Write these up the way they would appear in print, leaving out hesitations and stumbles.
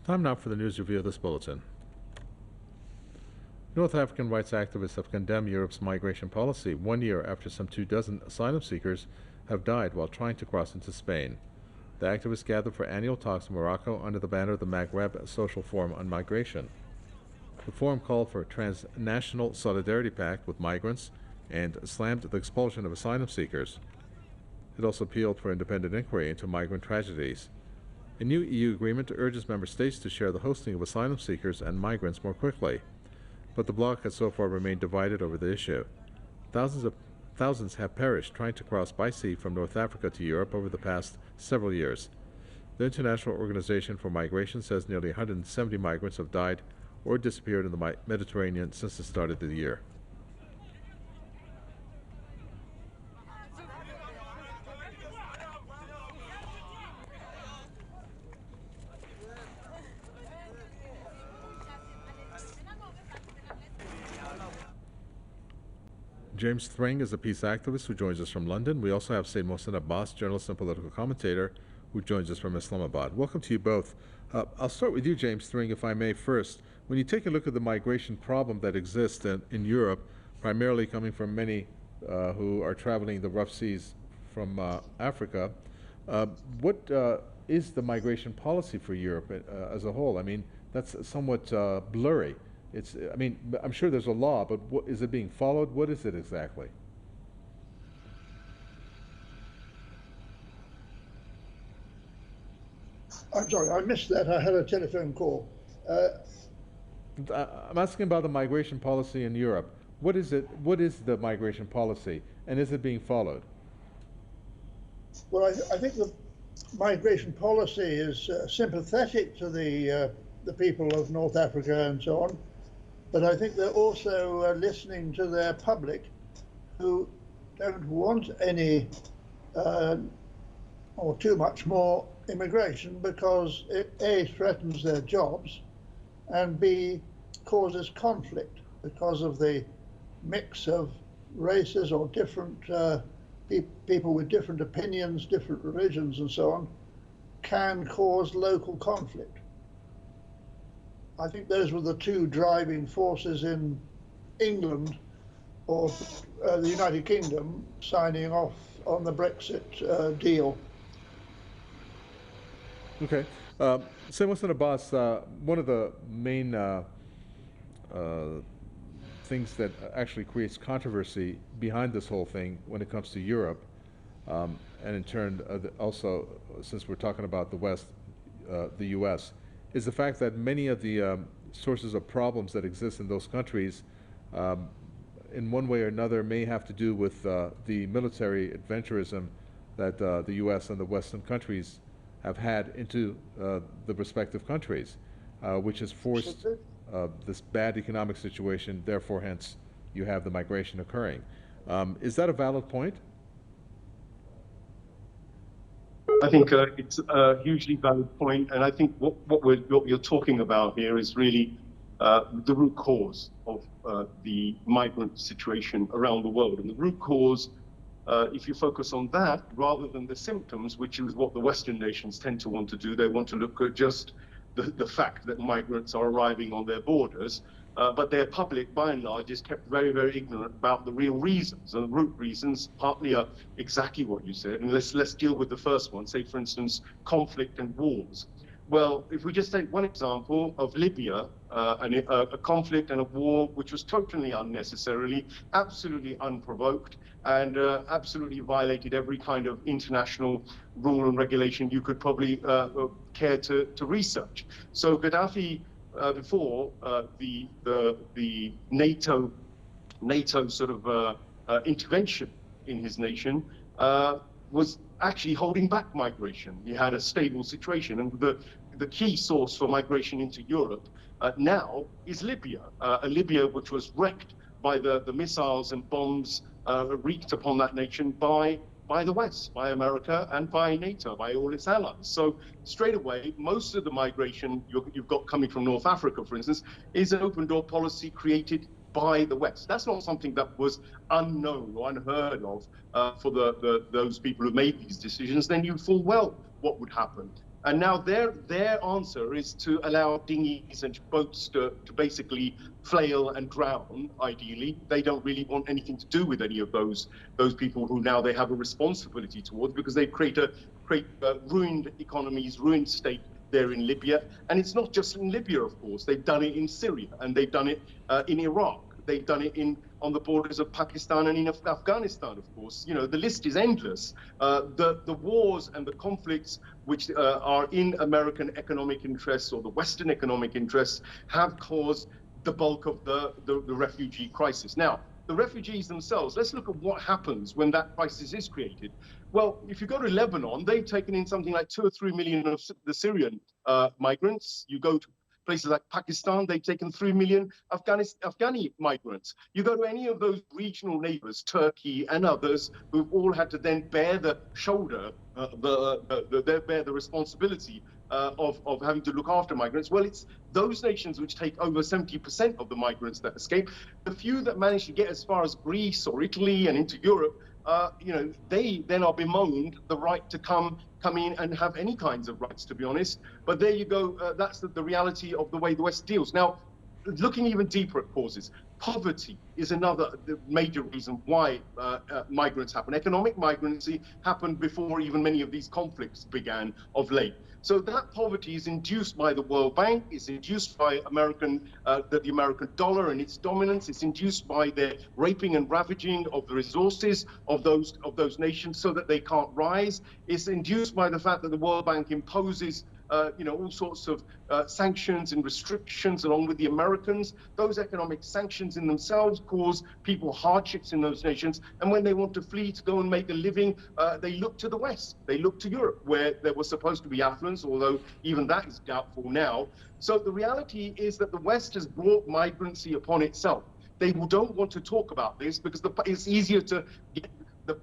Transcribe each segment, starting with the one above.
Time now for the news review of this bulletin. North African rights activists have condemned Europe's migration policy 1 year after some 24 asylum seekers have died while trying to cross into Spain. The activists gathered for annual talks in Morocco under the banner of the Maghreb Social Forum on Migration. The forum called for a transnational solidarity pact with migrants and slammed the expulsion of asylum seekers. It also appealed for independent inquiry into migrant tragedies. A new EU agreement urges member states to share the hosting of asylum seekers and migrants more quickly, but the bloc has so far remained divided over the issue. Thousands have perished trying to cross by sea from North Africa to Europe over the past several years. The International Organization for Migration says nearly 170 migrants have died or disappeared in the Mediterranean since the start of the year. James Thring is a peace activist who joins us from London. We also have Said Mohsen Abbas, journalist and political commentator, who joins us from Islamabad. Welcome to you both. I'll start with you, James Thring, if I may first. When you take a look at the migration problem that exists in Europe, primarily coming from many who are traveling the rough seas from Africa, what is the migration policy for Europe as a whole? I mean, that's somewhat blurry. I'm sure there's a law, but is it being followed? What is it exactly? I'm sorry, I missed that. I had a telephone call. I'm asking about the migration policy in Europe. What is it? What is the migration policy, and is it being followed? Well, I think the migration policy is sympathetic to the people of North Africa and so on. But I think they're also listening to their public, who don't want any or too much more immigration because it A, threatens their jobs, and B, causes conflict because of the mix of races or different people with different opinions, different religions and so on, can cause local conflict. I think those were the two driving forces in England or the United Kingdom signing off on the Brexit deal. Okay. Said Mohsen Abbas, one of the main things that actually creates controversy behind this whole thing when it comes to Europe, and in turn also, since we're talking about the West, the U.S., is the fact that many of the sources of problems that exist in those countries, in one way or another, may have to do with the military adventurism that the U.S. and the Western countries have had into the respective countries, which has forced this bad economic situation, therefore, hence, you have the migration occurring. Is that a valid point? I think it's a hugely valid point, and I think what you're talking about here is really the root cause of the migrant situation around the world. And the root cause, if you focus on that rather than the symptoms, which is what the Western nations tend to want to do, they want to look at just the fact that migrants are arriving on their borders, but their public, by and large, is kept very, very ignorant about the real reasons. And the root reasons partly are exactly what you said. And let's deal with the first one, say, for instance, conflict and wars. Well, if we just take one example of Libya, a conflict and a war which was totally unnecessarily, absolutely unprovoked, and absolutely violated every kind of international rule and regulation you could probably care to research. So Gaddafi, before the NATO sort of intervention in his nation, was actually holding back migration. He had a stable situation, and the key source for migration into Europe now is Libya, a Libya which was wrecked by the missiles and bombs wreaked upon that nation by the West, by America, and by NATO, by all its allies. So straight away, most of the migration you've got coming from North Africa, for instance, is an open door policy created by the West. That's not something that was unknown or unheard of for those people who made these decisions. They knew full well what would happen. And now their answer is to allow dinghies and boats to basically flail and drown, ideally. They don't really want anything to do with any of those people who now they have a responsibility towards, because they create ruined economies, ruined state there in Libya. And it's not just in Libya, of course. They've done it in Syria, and they've done it in Iraq. They've done it on the borders of Pakistan and in Afghanistan, of course. You know, the list is endless. The wars and the conflicts which are in American economic interests or the Western economic interests have caused the bulk of the refugee crisis. Now, the refugees themselves, let's look at what happens when that crisis is created. Well, if you go to Lebanon, they've taken in something like 2 or 3 million of the Syrian migrants. You go to places like Pakistan, they've taken 3 million Afghani migrants. You go to any of those regional neighbors, Turkey and others, who've all had to then bear the shoulder, bear the responsibility of having to look after migrants. Well, it's those nations which take over 70% of the migrants that escape. The few that manage to get as far as Greece or Italy and into Europe, you know, they then are bemoaned the right to come in and have any kinds of rights, to be honest. But there you go. That's the reality of the way the West deals. Now, looking even deeper at causes, poverty is another major reason why migrants happen. Economic migrancy happened before even many of these conflicts began of late. So that poverty is induced by the World Bank, it's induced by the American dollar and its dominance, it's induced by their raping and ravaging of the resources of those nations so that they can't rise. It's induced by the fact that the World Bank imposes all sorts of sanctions and restrictions along with the Americans. Those economic sanctions in themselves cause people hardships in those nations. And when they want to flee to go and make a living, they look to the West. They look to Europe, where there was supposed to be affluence, although even that is doubtful now. So the reality is that the West has brought migrancy upon itself. They don't want to talk about this because it's easier to get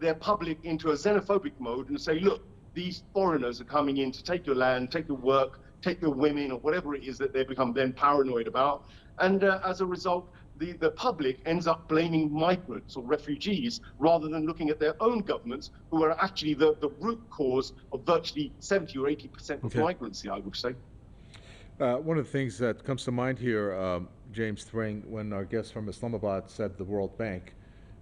their public into a xenophobic mode and say, look, these foreigners are coming in to take your land, take your work, take your women, or whatever it is that they become then paranoid about. And as a result, the public ends up blaming migrants or refugees rather than looking at their own governments, who are actually the root cause of virtually 70 or 80% of migrancy, I would say. One of the things that comes to mind here, James Thring, when our guest from Islamabad said the World Bank,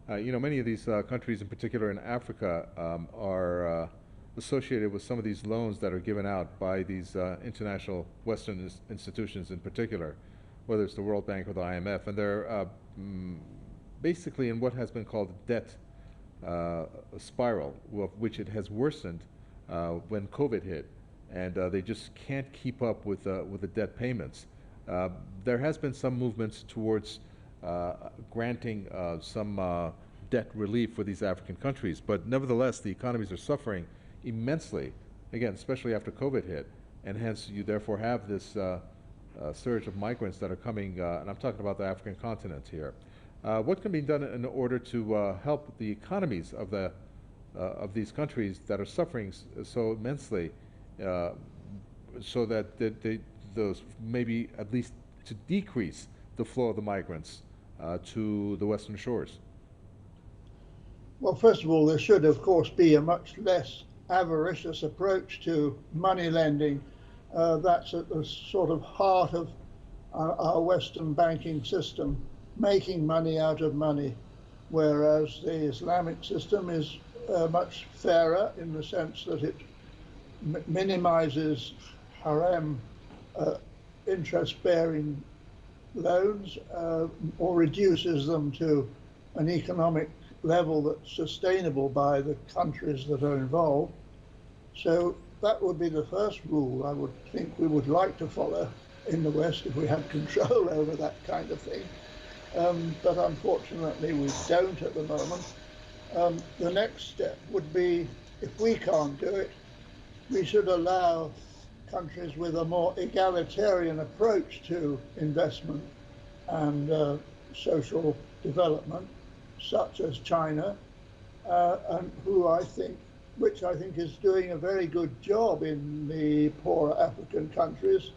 many of these countries, in particular in Africa, are associated with some of these loans that are given out by these international Western institutions in particular, whether it's the World Bank or the IMF, and they're basically in what has been called a debt spiral, of which it has worsened when COVID hit, and they just can't keep up with the debt payments. There has been some movements towards granting some debt relief for these African countries, but nevertheless the economies are suffering immensely, again, especially after COVID hit, and hence you therefore have this surge of migrants that are coming, and I'm talking about the African continent here. What can be done in order to help the economies of these countries that are suffering so immensely, so that those maybe at least to decrease the flow of the migrants to the Western shores? Well, first of all, there should, of course, be a much less avaricious approach to money lending. That's at the sort of heart of our Western banking system, making money out of money, whereas the Islamic system is much fairer in the sense that it minimizes haram interest-bearing loans or reduces them to an economic level that's sustainable by the countries that are involved. So that would be the first rule I would think we would like to follow in the West if we had control over that kind of thing. But unfortunately we don't at the moment. The next step would be, if we can't do it, we should allow countries with a more egalitarian approach to investment and social development, such as China, and which I think is doing a very good job in the poorer African countries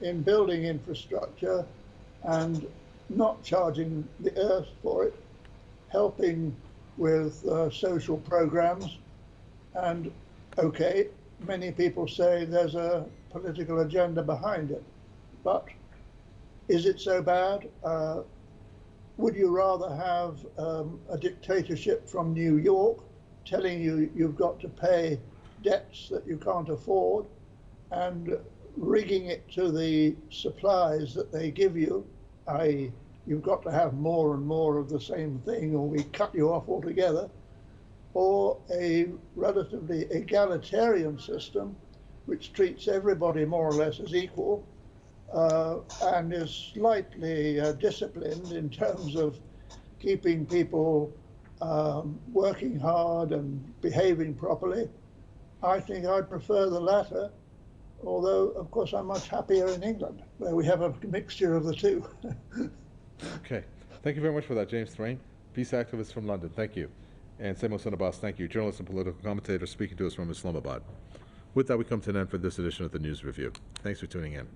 in building infrastructure and not charging the earth for it, helping with social programs, and okay, many people say there's a political agenda behind it. But is it so bad? Would you rather have a dictatorship from New York telling you you've got to pay debts that you can't afford and rigging it to the supplies that they give you, i.e. you've got to have more and more of the same thing or we cut you off altogether, or a relatively egalitarian system which treats everybody more or less as equal and is slightly disciplined in terms of keeping people working hard and behaving properly? I think I'd prefer the latter, although of course I'm much happier in England where we have a mixture of the two. Okay. Thank you very much for that, James Thrain, peace activist from London. Thank you. And Samuel Abbas, thank you, journalist and political commentator speaking to us from Islamabad. With that, we come to an end for this edition of the News Review. Thanks for tuning in.